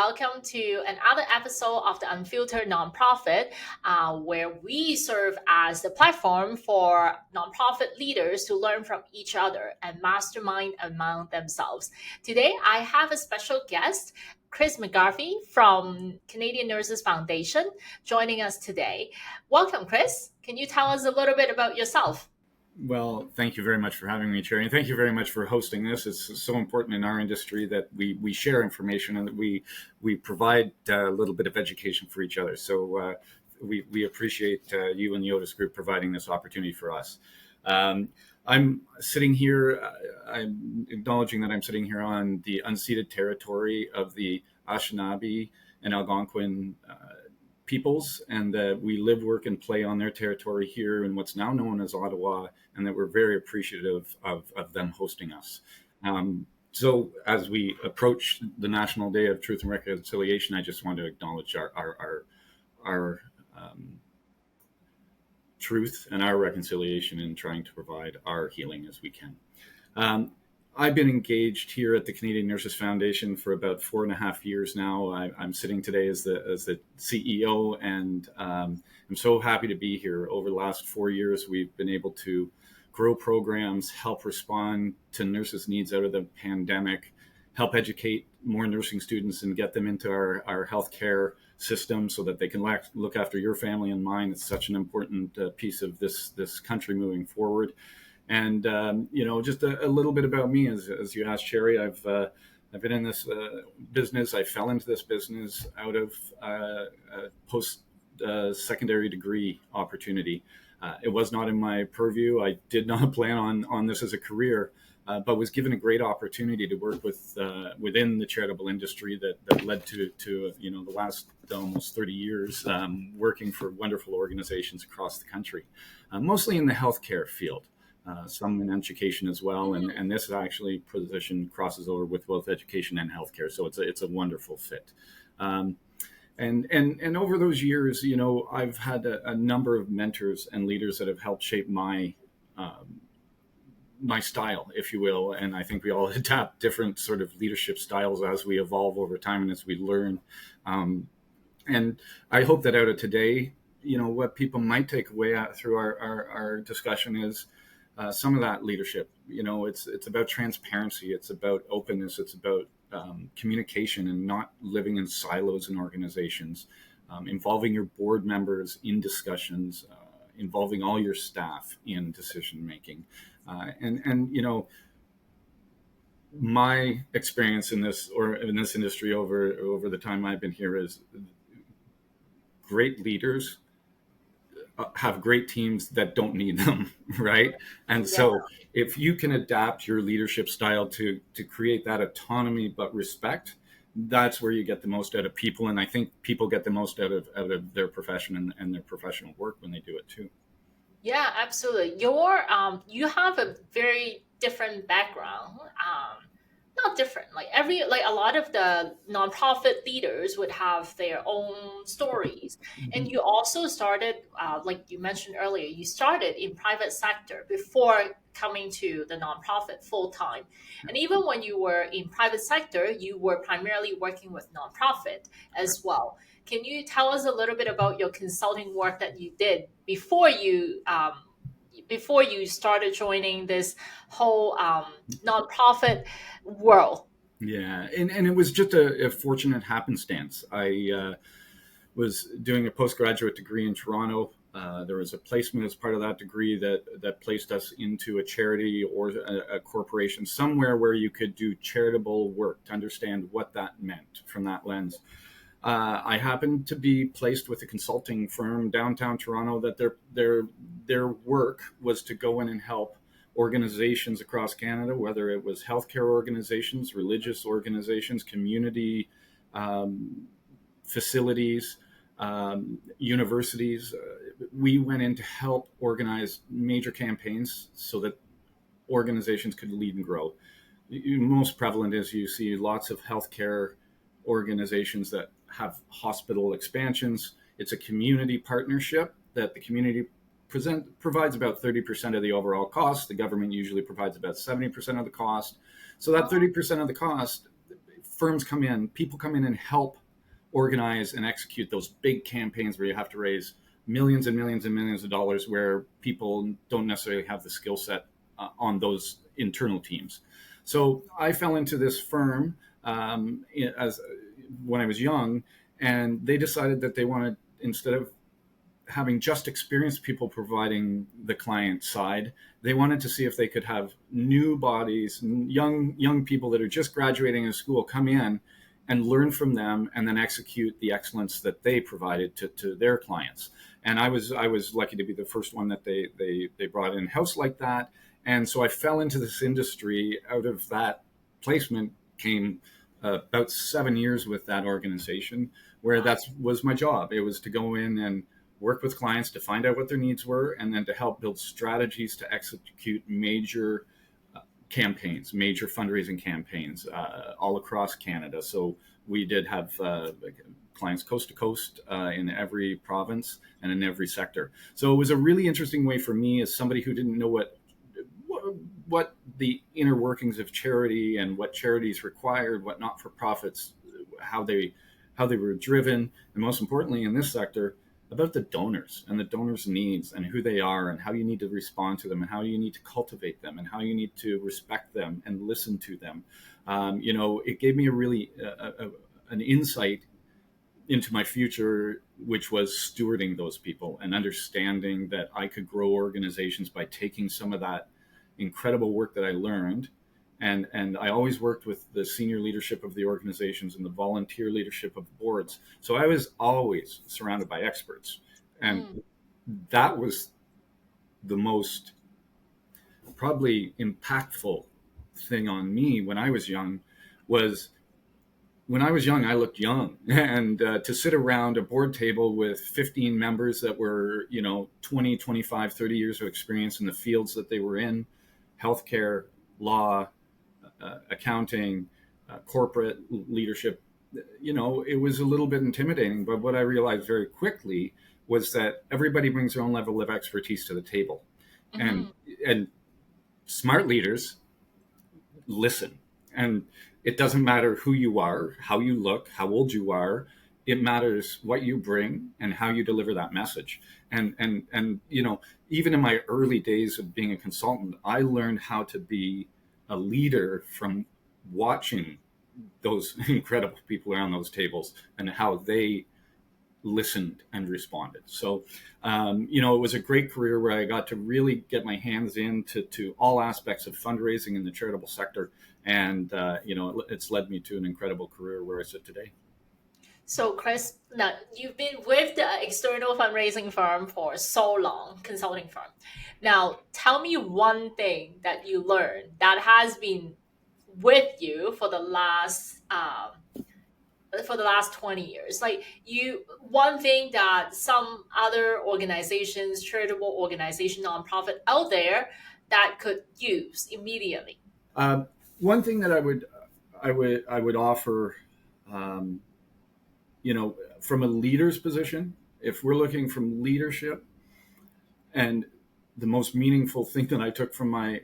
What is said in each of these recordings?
welcome to another episode of the Unfiltered Nonprofit, where we serve as the platform for nonprofit leaders to learn from each other and mastermind among themselves. Today, I have a special guest, Chris McGarvey from Canadian Nurses Foundation, joining us today. Welcome, Chris. Can you tell us a little bit about yourself? Well, thank you very much for having me, Cherry, and thank you very much for hosting this. It's so important in our industry that we share information and that we provide a little bit of education for each other. So we appreciate you and the Otis Group providing this opportunity for us. I'm sitting here, I'm acknowledging that I'm sitting here on the unceded territory of the Anishinaabe and Algonquin peoples, and that we live, work, and play on their territory here in what's now known as Ottawa, and that we're very appreciative of them hosting us. So as we approach the National Day of Truth and Reconciliation, I just want to acknowledge our truth and our reconciliation in trying to provide our healing as we can. I've been engaged here at the Canadian Nurses Foundation for about 4.5 years now. I'm sitting today as the CEO, and I'm so happy to be here. Over the last 4 years, we've been able to grow programs, help respond to nurses' needs out of the pandemic, help educate more nursing students and get them into our healthcare system so that they can look after your family and mine. It's such an important piece of this country moving forward. And, just a little bit about me, as you asked, Sherry, I've been in this business. I fell into this business out of a post-secondary degree opportunity. It was not in my purview. I did not plan on this as a career, but was given a great opportunity to work within the charitable industry that led to the last almost 30 years working for wonderful organizations across the country, mostly in the healthcare field. Some in education as well, and this actually position crosses over with both education and healthcare, so it's a wonderful fit. And over those years, I've had a number of mentors and leaders that have helped shape my style, if you will, and I think we all adapt different sort of leadership styles as we evolve over time and as we learn. And I hope that out of today, what people might take away through our discussion is some of that leadership. It's about transparency, it's about openness, it's about communication and not living in silos in organizations, involving your board members in discussions, involving all your staff in decision making, and my experience in this industry over the time I've been here is great leaders have great teams that don't need them, right? And so if you can adapt your leadership style to create that autonomy but respect, that's where you get the most out of people. And I think people get the most out of their profession and their professional work when they do it too. Yeah, absolutely. You have a very different background. Not different, like a lot of the nonprofit leaders would have their own stories. And you also started, like you mentioned earlier, you started in private sector before coming to the nonprofit full time. And even when you were in private sector, you were primarily working with nonprofit as well. Can you tell us a little bit about your consulting work that you did before you started joining this whole nonprofit world? Yeah, and it was just a fortunate happenstance. I was doing a postgraduate degree in Toronto. There was a placement as part of that degree that placed us into a charity or a corporation, somewhere where you could do charitable work, to understand what that meant from that lens. I happened to be placed with a consulting firm downtown Toronto that their work was to go in and help organizations across Canada, whether it was healthcare organizations, religious organizations, community facilities, universities. We went in to help organize major campaigns so that organizations could lead and grow. Most prevalent is you see lots of healthcare organizations that have hospital expansions. It's a community partnership that the community provides about 30% of the overall cost. The government usually provides about 70% of the cost. So that 30% of the cost firms come in, people come in and help organize and execute those big campaigns where you have to raise millions and millions and millions of dollars, where people don't necessarily have the skill set on those internal teams. So I fell into this firm as when I was young, and they decided that they wanted, instead of having just experienced people providing the client side, they wanted to see if they could have new bodies, young people that are just graduating in school come in and learn from them, and then execute the excellence that they provided to their clients. And I was lucky to be the first one that they brought in house like that. And so I fell into this industry. Out of that placement came about 7 years with that organization, where that was my job. It was to go in and work with clients to find out what their needs were, and then to help build strategies to execute major campaigns, major fundraising campaigns all across Canada. So we did have clients coast to coast in every province and in every sector. So it was a really interesting way for me, as somebody who didn't know what the inner workings of charity and what charities required, what not-for-profits, how they were driven, and most importantly in this sector, about the donors and the donors' needs and who they are and how you need to respond to them and how you need to cultivate them and how you need to respect them and listen to them. It gave me a really an insight into my future, which was stewarding those people and understanding that I could grow organizations by taking some of that incredible work that I learned. And I always worked with the senior leadership of the organizations and the volunteer leadership of boards. So I was always surrounded by experts. And that was the most probably impactful thing on me when I was young. I looked young. And to sit around a board table with 15 members that were, 20, 25, 30 years of experience in the fields that they were in, healthcare, law, accounting, corporate leadership, it was a little bit intimidating. But what I realized very quickly was that everybody brings their own level of expertise to the table. Mm-hmm. And smart leaders listen. And it doesn't matter who you are, how you look, how old you are. It matters what you bring and how you deliver that message. And even in my early days of being a consultant, I learned how to be a leader from watching those incredible people around those tables and how they listened and responded. So, it was a great career where I got to really get my hands into all aspects of fundraising in the charitable sector. And, it's led me to an incredible career where I sit today. So, Chris, now you've been with the external fundraising firm for so long, consulting firm. Now, tell me one thing that you learned that has been with you for the last 20 years. Like one thing that some other organizations, charitable organization, nonprofit out there that could use immediately. One thing that I would offer. From a leader's position, if we're looking from leadership, and the most meaningful thing that I took from my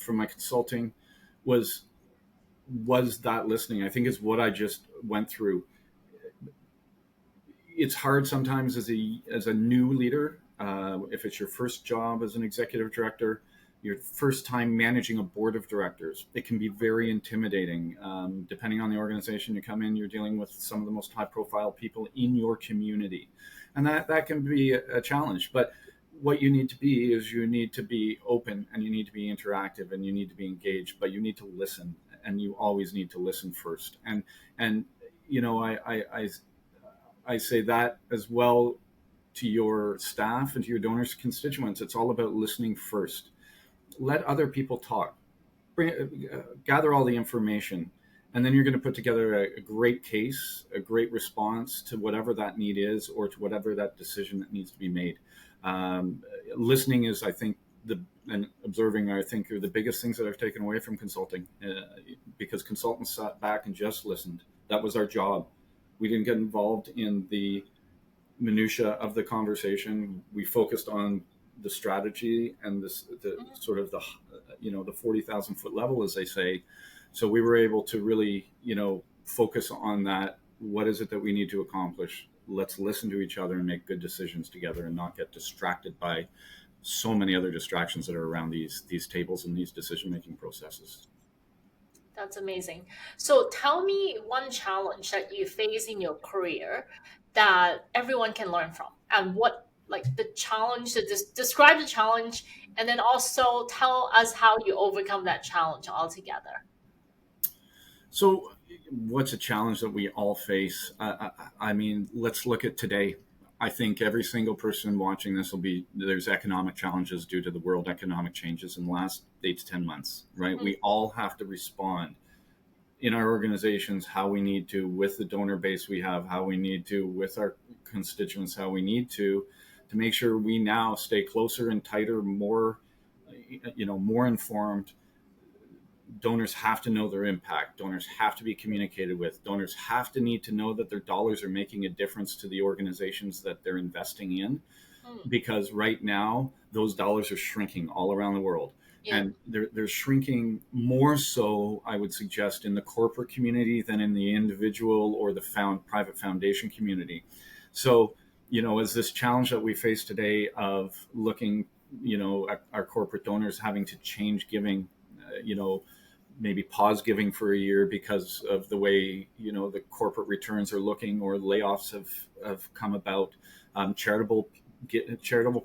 consulting was that listening. I think is what I just went through. It's hard sometimes as a new leader, if it's your first job as an executive director, your first time managing a board of directors, it can be very intimidating. Depending on the organization you come in, you're dealing with some of the most high-profile people in your community. And that can be a challenge. But what you need to be is you need to be open, and you need to be interactive, and you need to be engaged, but you need to listen, and you always need to listen first. And I say that as well to your staff and to your donors' constituents. It's all about listening first. Let other people talk, gather all the information, and then you're going to put together a great case, a great response to whatever that need is, or to whatever that decision that needs to be made. Listening is, I think, and observing, I think, are the biggest things that I've taken away from consulting, because consultants sat back and just listened. That was our job. We didn't get involved in the minutia of the conversation. We focused on the strategy and the the 40,000 foot level, as they say. So we were able to really, focus on that. What is it that we need to accomplish? Let's listen to each other and make good decisions together and not get distracted by so many other distractions that are around these tables and these decision-making processes. That's amazing. So tell me one challenge that you face in your career that everyone can learn from, and what, like, the challenge, describe the challenge, and then also tell us how you overcome that challenge altogether. So what's a challenge that we all face? I mean, let's look at today. I think every single person watching this there's economic challenges due to the world economic changes in the last 8 to 10 months, right? We all have to respond in our organizations how we need to, with the donor base we have, how we need to, with our constituents, how we need to make sure we now stay closer and tighter, more informed. Donors have to know their impact. Donors have to be communicated with. Donors have to need to know that their dollars are making a difference to the organizations that they're investing in, because right now those dollars are shrinking all around the world. Yeah. And they're shrinking more so, I would suggest, in the corporate community than in the individual or the private foundation community. So, as this challenge that we face today of looking, at our corporate donors having to change giving, maybe pause giving for a year because of the way, the corporate returns are looking, or layoffs have come about. Charitable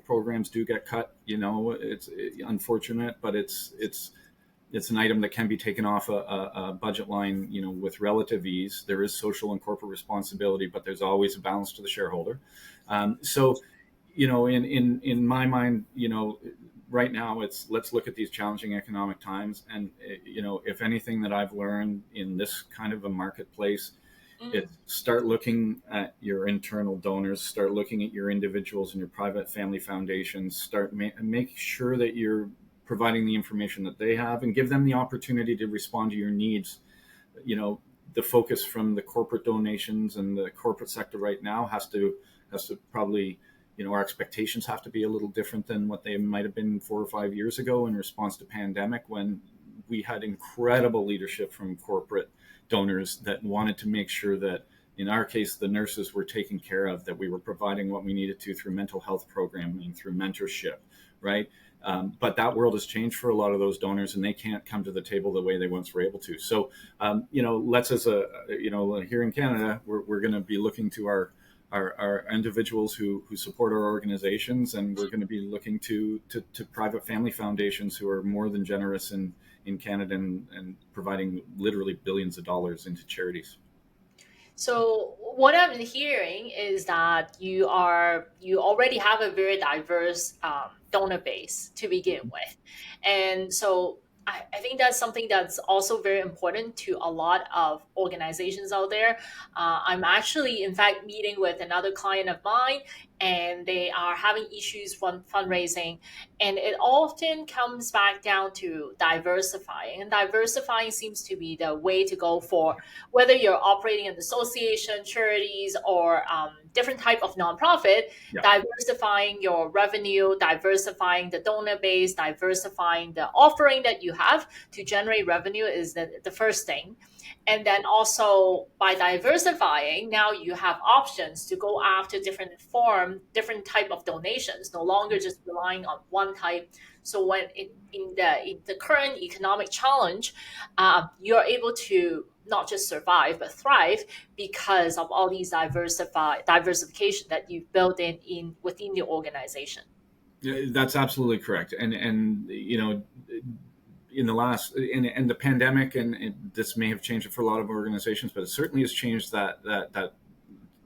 programs do get cut. It's unfortunate, but it's an item that can be taken off a budget line, with relative ease. There is social and corporate responsibility, but there's always a balance to the shareholder. So, in my mind, right now let's look at these challenging economic times, and if anything that I've learned in this kind of a marketplace, it's start looking at your internal donors, start looking at your individuals and your private family foundations, make sure that you're providing the information that they have, and give them the opportunity to respond to your needs. The focus from the corporate donations and the corporate sector right now has to probably, our expectations have to be a little different than what they might have been 4 or 5 years ago in response to pandemic, when we had incredible leadership from corporate donors that wanted to make sure that, in our case, the nurses were taken care of, that we were providing what we needed to through mental health programming, through mentorship, right? But that world has changed for a lot of those donors, and they can't come to the table the way they once were able to. So, let's, as here in Canada, we're going to be looking to our individuals who support our organizations, and we're going to be looking to private family foundations who are more than generous in Canada and providing literally billions of dollars into charities. So what I'm hearing is that you already have a very diverse donor base to begin with, and so I think that's something that's also very important to a lot of organizations out there. I'm actually, in fact, meeting with another client of mine, and they are having issues fundraising. And it often comes back down to diversifying. And diversifying seems to be the way to go for whether you're operating an association, charities, or different type of nonprofit. Yeah. Diversifying your revenue, diversifying the donor base, diversifying the offering that you have to generate revenue is the first thing. And then also, by diversifying, now you have options to go after different type of donations, no longer just relying on one type. So when in the current economic challenge, you're able to not just survive but thrive because of all these diversification that you've built within your organization. Yeah, that's absolutely correct. And in the last, and the pandemic, and this may have changed it for a lot of organizations, but it certainly has changed that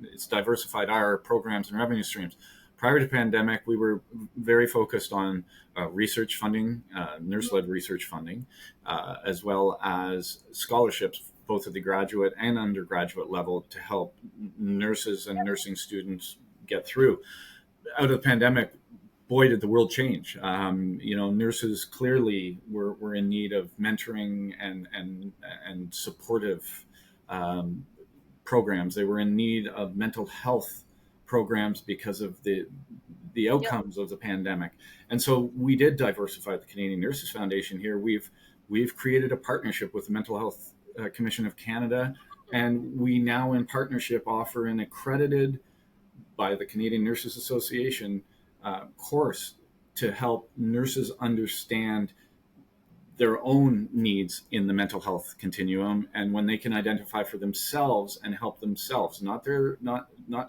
it's diversified our programs and revenue streams. Prior to pandemic, we were very focused on research funding, nurse-led research funding, as well as scholarships, both at the graduate and undergraduate level, to help nurses and nursing students get through. Out of the pandemic, boy, did the world change. Nurses clearly were in need of mentoring and supportive programs. They were in need of mental health programs because of the the Yeah. outcomes of the pandemic. And so we did diversify the Canadian Nurses Foundation here. We've created a partnership with the Mental Health Commission of Canada, and we now in partnership offer an accredited by the Canadian Nurses Association course to help nurses understand their own needs in the mental health continuum, and when they can identify for themselves and help themselves, not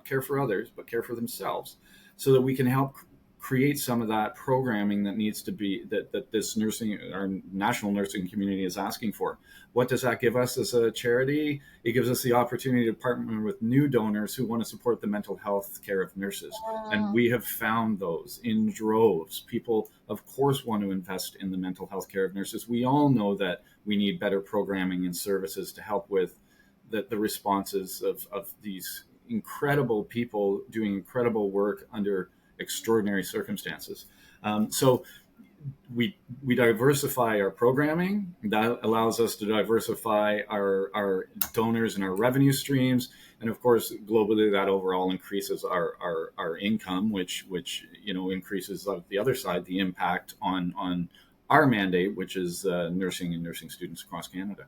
care for others, but care for themselves, so that we can help create some of that programming that needs to be that this nursing, our national nursing community is asking for. What does that give us as a charity? It gives us the opportunity to partner with new donors who want to support the mental health care of nurses. And we have found those in droves. People, of course, want to invest in the mental health care of nurses. We all know that we need better programming and services to help with the responses of these incredible people doing incredible work under extraordinary circumstances. So we diversify our programming. That allows us to diversify our donors and our revenue streams, and of course, globally, that overall increases our income, which increases on the other side the impact on our mandate, which is nursing and nursing students across Canada.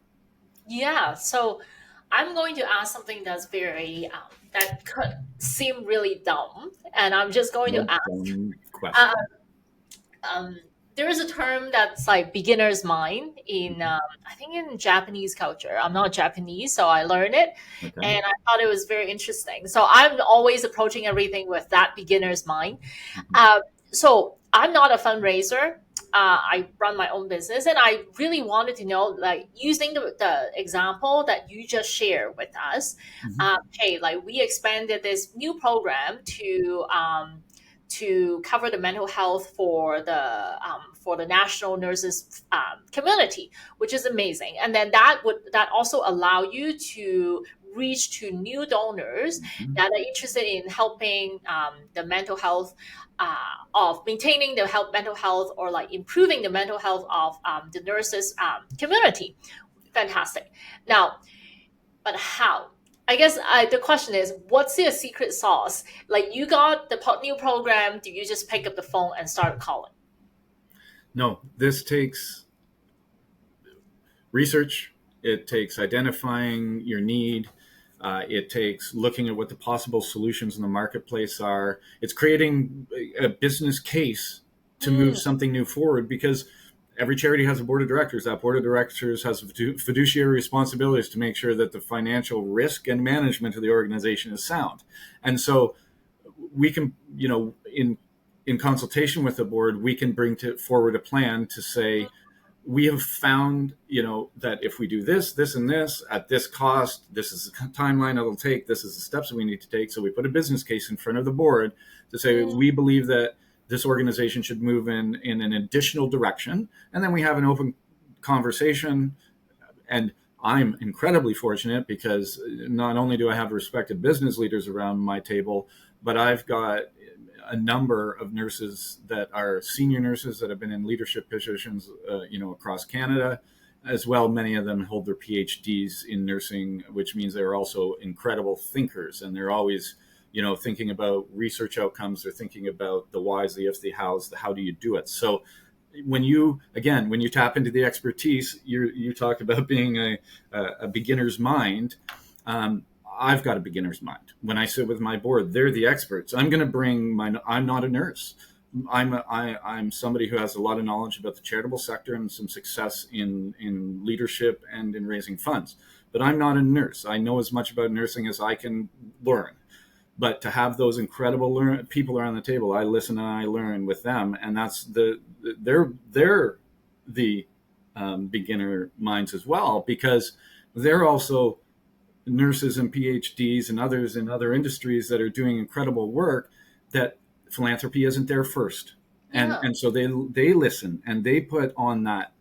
Yeah. So I'm going to ask something that's very that could seem really dumb, and I'm just going to ask. Question. Um, there is a term that's like beginner's mind in I think in Japanese culture. I'm not Japanese, so I learned it, Okay. and I thought it was very interesting. So I'm always approaching everything with that beginner's mind. So I'm not a fundraiser. I run my own business, and I really wanted to know, like, using the example that you just shared with us. Hey, like we expanded this new program to cover the mental health for the national nurses community, which is amazing. And then that also allow you to reach to new donors that are interested in helping the mental health of maintaining the mental health, or like improving the mental health of the nurses community. Fantastic. Now, but how? I guess the question is, what's your secret sauce? Like, you got the new program, do you just pick up the phone and start calling? No, this takes research. It takes identifying your need. It takes looking at what the possible solutions in the marketplace are. It's creating a business case to move something new forward, because every charity has a board of directors. That board of directors has fiduciary responsibilities to make sure that the financial risk and management of the organization is sound. And so we can, in consultation with the board, we can bring forward a plan to say, we have found, that if we do this, this, and this at this cost, this is the timeline it'll take, this is the steps that we need to take. So we put a business case in front of the board to say, we believe that this organization should move in an additional direction. And then we have an open conversation. And I'm incredibly fortunate, because not only do I have respected business leaders around my table, but I've got a number of nurses that are senior nurses that have been in leadership positions, across Canada, as well. Many of them hold their PhDs in nursing, which means they're also incredible thinkers, and they're always, thinking about research outcomes. They're thinking about the whys, the ifs, the hows, the how do you do it. So when you tap into the expertise, you talked about being a beginner's mind. I've got a beginner's mind. When I sit with my board, they're the experts. I'm going to bring I'm not a nurse. I'm somebody who has a lot of knowledge about the charitable sector and some success in leadership and in raising funds. But I'm not a nurse. I know as much about nursing as I can learn. But to have those incredible people around the table, I listen and I learn with them, and that's they're the beginner minds as well, because they're also nurses and PhDs and others in other industries that are doing incredible work, that philanthropy isn't there first. And so they listen and they put on that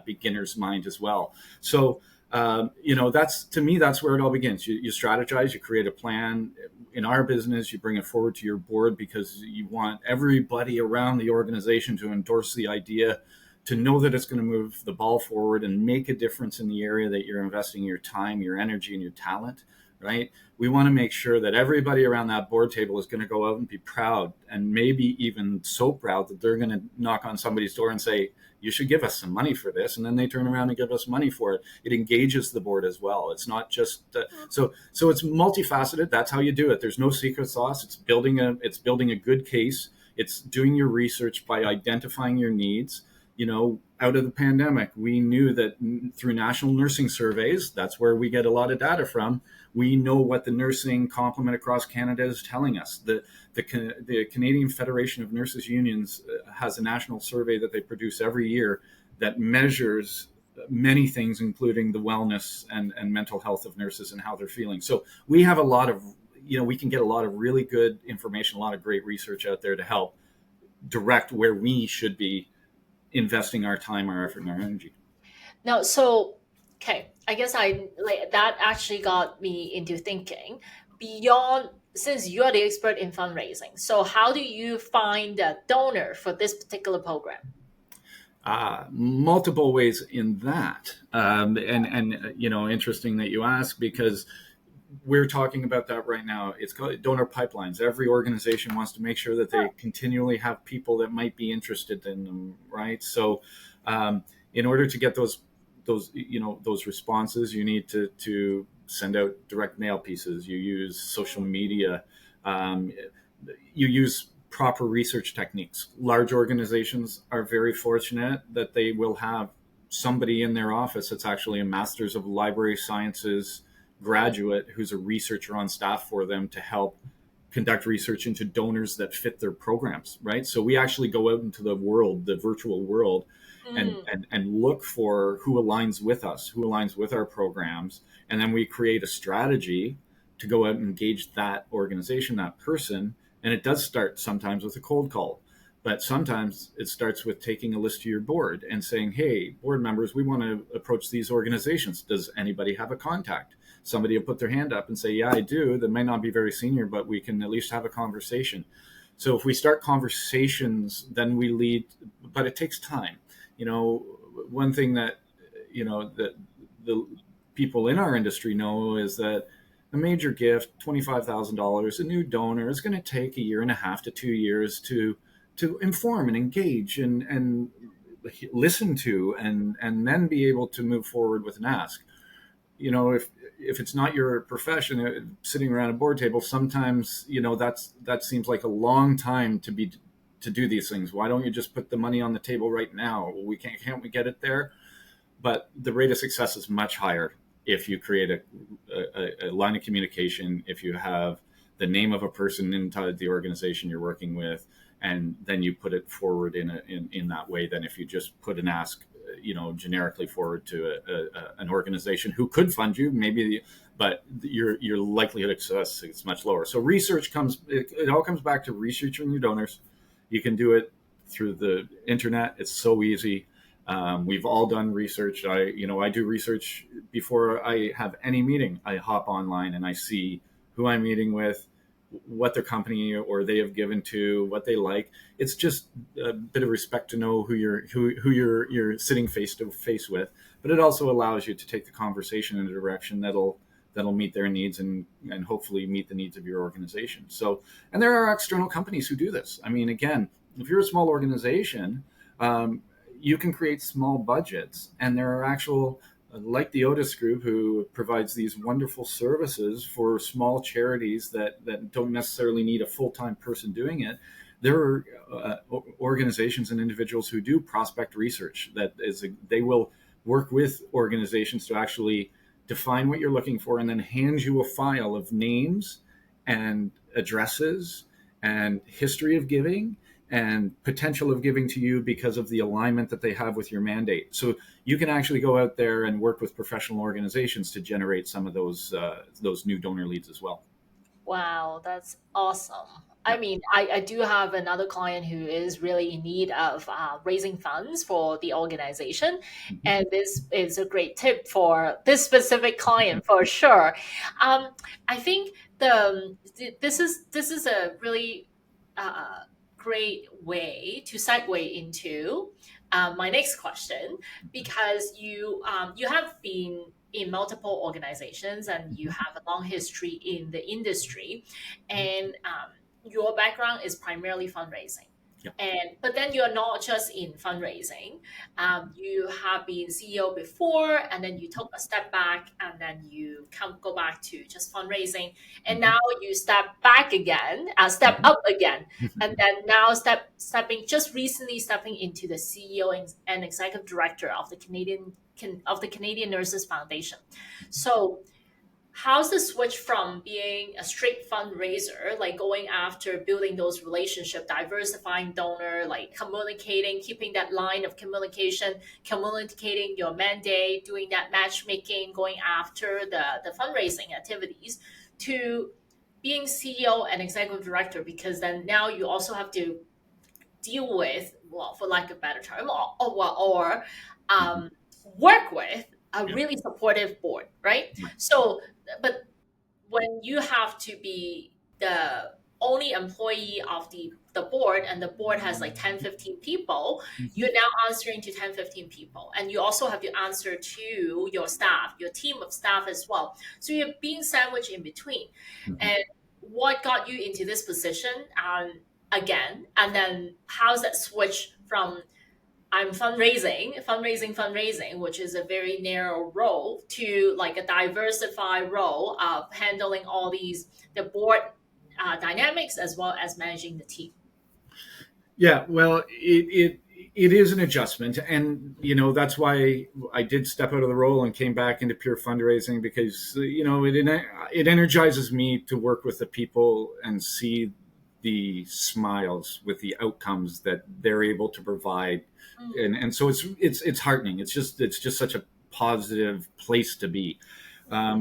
beginner's mind as well. So that's, to me, that's where it all begins. You strategize, you create a plan. In our business, you bring it forward to your board because you want everybody around the organization to endorse the idea, to know that it's going to move the ball forward and make a difference in the area that you're investing your time, your energy, and your talent. right? We want to make sure that everybody around that board table is going to go out and be proud, and maybe even so proud that they're going to knock on somebody's door and say, you should give us some money for this, and then they turn around and give us money for it. It engages the board as well. It's not just so it's multifaceted. That's how you do it. There's no secret sauce. It's building a good case. It's doing your research by identifying your needs. Out of the pandemic, we knew that through national nursing surveys, that's where we get a lot of data from. We know what the nursing complement across Canada is telling us. The Canadian Federation of Nurses Unions has a national survey that they produce every year that measures many things, including the wellness and mental health of nurses and how they're feeling. So we have a lot of, we can get a lot of really good information, a lot of great research out there to help direct where we should be investing our time, our effort, and our energy. Now, so okay, I guess I like that actually got me into thinking beyond, since you're the expert in fundraising. So how do you find a donor for this particular program? Multiple ways in that, and interesting that you ask, because we're talking about that right now. It's called donor pipelines. Every organization wants to make sure that they continually have people that might be interested in them, right? So, in order to get those responses, you need to send out direct mail pieces. You use social media. You use proper research techniques. Large organizations are very fortunate that they will have somebody in their office that's actually a master's of library sciences graduate who's a researcher on staff for them to help conduct research into donors that fit their programs, right? So we actually go out into the world, the virtual world, and look for who aligns with us, who aligns with our programs, and then we create a strategy to go out and engage that organization, that person. And it does start sometimes with a cold call, but sometimes it starts with taking a list to your board and saying, hey, board members, we want to approach these organizations. Does anybody have a contact? Somebody will put their hand up and say, yeah, I do. That may not be very senior, but we can at least have a conversation. So if we start conversations, then we lead, but it takes time. One thing that, that the people in our industry know is that a major gift, $25,000, a new donor, is going to take 1.5 to 2 years to inform and engage and listen to, and then be able to move forward with an ask. If it's not your profession, sitting around a board table, sometimes that seems like a long time to do these things. Why don't you just put the money on the table right now? Can't we get it there? But the rate of success is much higher if you create a line of communication, if you have the name of a person inside the organization you're working with, and then you put it forward in that way, than if you just put an ask generically forward to an organization who could fund you, but your likelihood of success is much lower. So it all comes back to researching your donors. You can do it through the internet. It's so easy. We've all done research. I do research before I have any meeting. I hop online and I see who I'm meeting with, what their company or they have given to, what they like. It's just a bit of respect to know who you're sitting face to face with. But it also allows you to take the conversation in a direction that'll meet their needs and hopefully meet the needs of your organization. So, and there are external companies who do this. I mean, again, if you're a small organization, you can create small budgets, and there are actual, like the Otis Group, who provides these wonderful services for small charities that don't necessarily need a full-time person doing it. There are organizations and individuals who do prospect research. They will work with organizations to actually define what you're looking for and then hand you a file of names and addresses and history of giving and potential of giving to you because of the alignment that they have with your mandate. So you can actually go out there and work with professional organizations to generate some of those new donor leads as well. Wow, that's awesome. I Yeah. mean, I do have another client who is really in need of raising funds for the organization. Mm-hmm. And this is a great tip for this specific client for sure. I think this is a really great way to segue into my next question, because you have been in multiple organizations and you have a long history in the industry, and your background is primarily fundraising. Yeah. And but then you're not just in fundraising. You have been CEO before, and then you took a step back, and then you go back to just fundraising, and now you step back again, step up again, and then now recently stepping into the CEO and executive director of the Canadian Nurses Foundation. So how's the switch from being a straight fundraiser, like going after building those relationship, diversifying donor, like communicating, keeping that line of communication, communicating your mandate, doing that matchmaking, going after the fundraising activities, to being CEO and executive director, because then now you also have to deal with, well, for lack of a better term, or work with a Yeah. really supportive board, right? Right. So, but when you have to be the only employee of the board, and the board has like 10, 15 people, you're now answering to 10, 15 people, and you also have to answer to your staff, your team of staff as well. So you're being sandwiched in between. And what got you into this position, again, and then how's that switch from I'm fundraising, which is a very narrow role, to like a diversified role of handling all the board dynamics as well as managing the team? Yeah, well, it is an adjustment, and that's why I did step out of the role and came back into pure fundraising, because it energizes me to work with the people and see the smiles with the outcomes that they're able to provide, and so it's heartening. It's just such a positive place to be.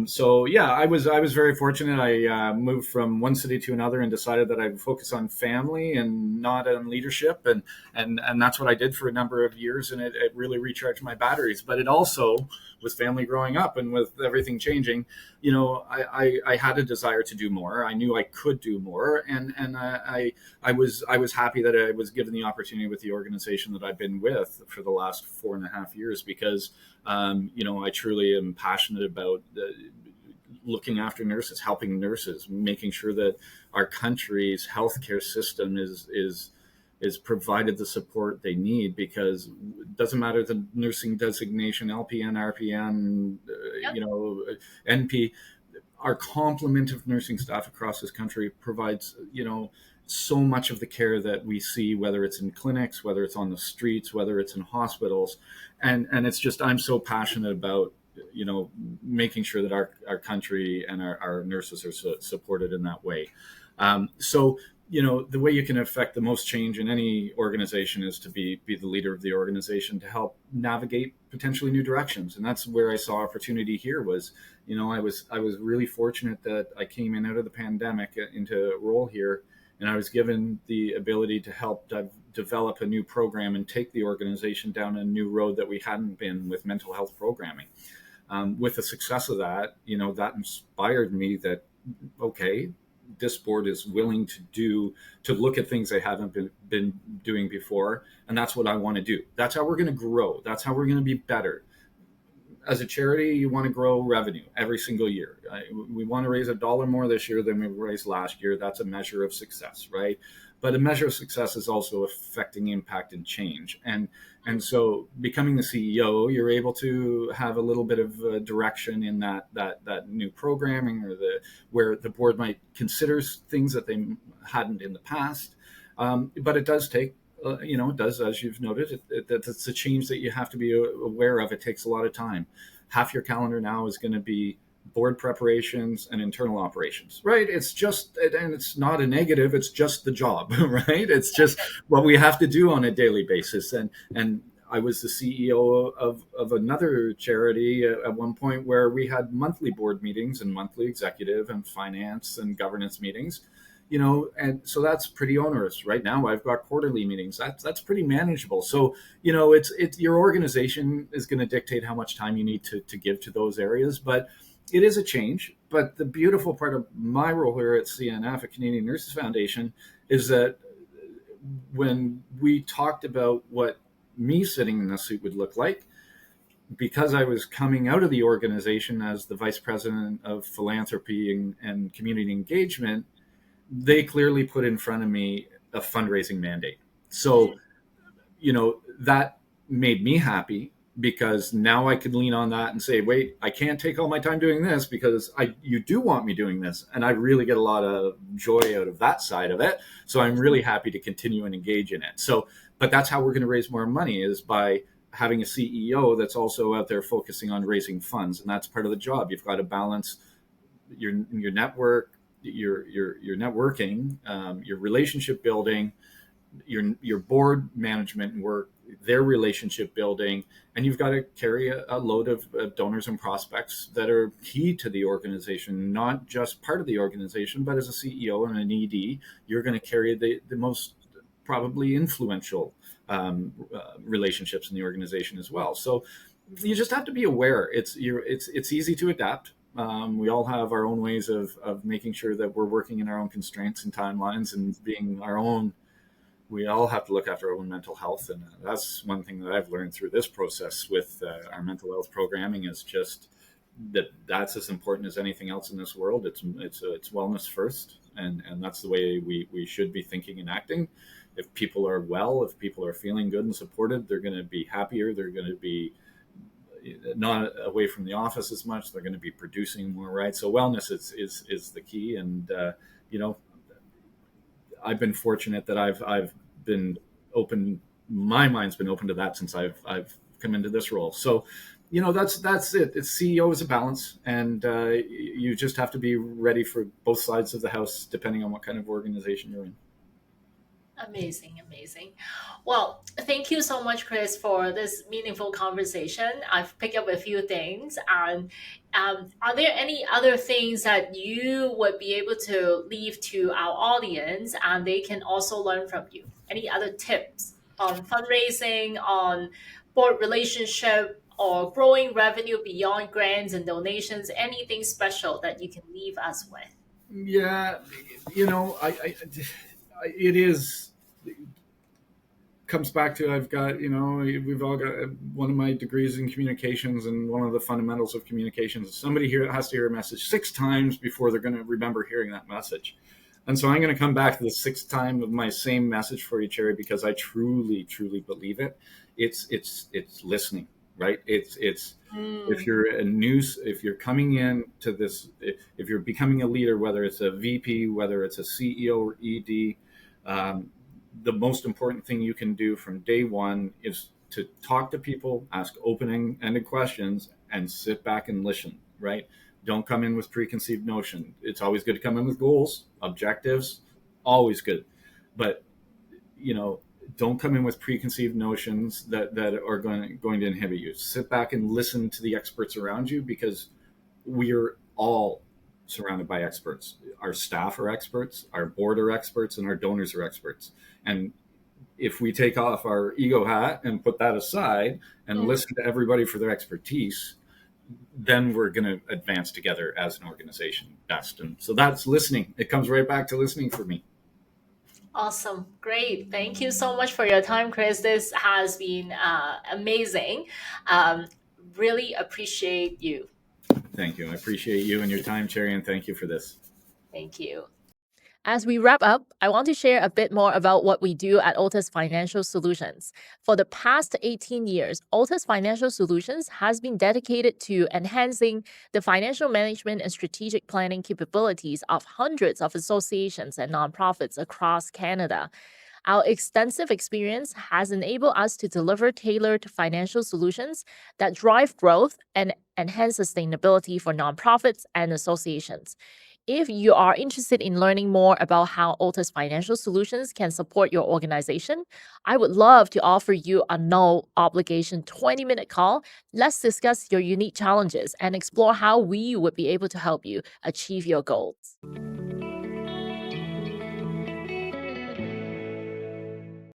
So yeah, I was very fortunate. I moved from one city to another and decided that I'd focus on family and not on leadership, and that's what I did for a number of years, and it really recharged my batteries. But it also, with family growing up and with everything changing, I had a desire to do more. I knew I could do more, and I was happy that I was given the opportunity with the organization that I've been with for the last 4.5 years, because I truly am passionate about looking after nurses, helping nurses, making sure that our country's healthcare system is provided the support they need, because it doesn't matter the nursing designation, LPN, RPN, NP. Our complement of nursing staff across this country provides, so much of the care that we see, whether it's in clinics, whether it's on the streets, whether it's in hospitals. And it's just, I'm so passionate about, making sure that our country and our nurses are supported in that way. So, the way you can affect the most change in any organization is to be the leader of the organization, to help navigate potentially new directions. And that's where I saw opportunity here was, I was really fortunate that I came in out of the pandemic into a role here, and I was given the ability to help develop a new program and take the organization down a new road that we hadn't been with mental health programming. With the success of that, that inspired me that, okay, this board is willing to look at things they haven't been doing before, and that's what I want to do. That's how we're going to grow. That's how we're going to be better. As a charity, you want to grow revenue every single year. We want to raise $1 more this year than we raised last year. That's a measure of success, right? But a measure of success is also affecting impact and change. And so becoming the CEO, you're able to have a little bit of direction in that new programming, or where the board might consider things that they hadn't in the past. But it does take, it does, as you've noted, it's a change that you have to be aware of. It takes a lot of time. Half your calendar now is going to be board preparations and internal operations, right? It's just, and it's not a negative, it's just the job, right? It's just what we have to do on a daily basis. And I was the CEO of another charity at one point where we had monthly board meetings and monthly executive and finance and governance meetings, and so that's pretty onerous. Right now I've got quarterly meetings. That's pretty manageable. So, it's your organization is going to dictate how much time you need to give to those areas, but it is a change. But the beautiful part of my role here at CNF, at Canadian Nurses Foundation, is that when we talked about what me sitting in this seat would look like. Because I was coming out of the organization as the vice president of philanthropy and community engagement, they clearly put in front of me a fundraising mandate. So, that made me happy because now I could lean on that and say, wait, I can't take all my time doing this because you do want me doing this. And I really get a lot of joy out of that side of it. So I'm really happy to continue and engage in it. So, but that's how we're going to raise more money, is by having a CEO that's also out there focusing on raising funds. And that's part of the job. You've got to balance your network, your networking, your relationship building, your board management work, their relationship building, and you've got to carry a load of donors and prospects that are key to the organization, not just part of the organization, but as a CEO and an ED, you're going to carry the most probably influential relationships in the organization as well. So you just have to be aware. It's easy to adapt. We all have our own ways of making sure that we're working in our own constraints and timelines and being our own. We all have to look after our own mental health, and that's one thing that I've learned through this process with our mental health programming, is just that's as important as anything else in this world. It's wellness first, and that's the way we should be thinking and acting. If people are well, if people are feeling good and supported, they're going to be happier. They're going to be not away from the office as much. They're going to be producing more, right? So wellness is the key, and I've been fortunate that I've been open. My mind's been open to that since I've come into this role. So, that's it. It's CEO is a balance, and you just have to be ready for both sides of the house, depending on what kind of organization you're in. Amazing. Well, thank you so much, Chris, for this meaningful conversation. I've picked up a few things. And are there any other things that you would be able to leave to our audience and they can also learn from you? Any other tips on fundraising, on board relationship, or growing revenue beyond grants and donations? Anything special that you can leave us with? Yeah, it is. Comes back to we've all got one of my degrees in communications, and one of the fundamentals of communications is somebody here has to hear a message 6 times before they're going to remember hearing that message. And so I'm going to come back to the 6th time of my same message for you, Cherry, because I truly believe it. It's listening, right? It's if you're coming in to this, if you're becoming a leader, whether it's a VP, whether it's a CEO or ED, the most important thing you can do from day one is to talk to people, ask open-ended questions, and sit back and listen, right? Don't come in with preconceived notion. It's always good to come in with goals, objectives, always good. But, don't come in with preconceived notions that are going to inhibit you. Sit back and listen to the experts around you, because we're all surrounded by experts. Our staff are experts, our board are experts, and our donors are experts. And if we take off our ego hat and put that aside and listen to everybody for their expertise, then we're going to advance together as an organization best. And so that's listening. It comes right back to listening for me. Awesome. Great. Thank you so much for your time, Chris. This has been amazing. Really appreciate you. Thank you. I appreciate you and your time, Cherry, and thank you for this. Thank you. As we wrap up, I want to share a bit more about what we do at Altus Financial Solutions. For the past 18 years, Altus Financial Solutions has been dedicated to enhancing the financial management and strategic planning capabilities of hundreds of associations and nonprofits across Canada. Our extensive experience has enabled us to deliver tailored financial solutions that drive growth and enhance sustainability for nonprofits and associations. If you are interested in learning more about how Altus Financial Solutions can support your organization, I would love to offer you a no obligation 20-minute call. Let's discuss your unique challenges and explore how we would be able to help you achieve your goals.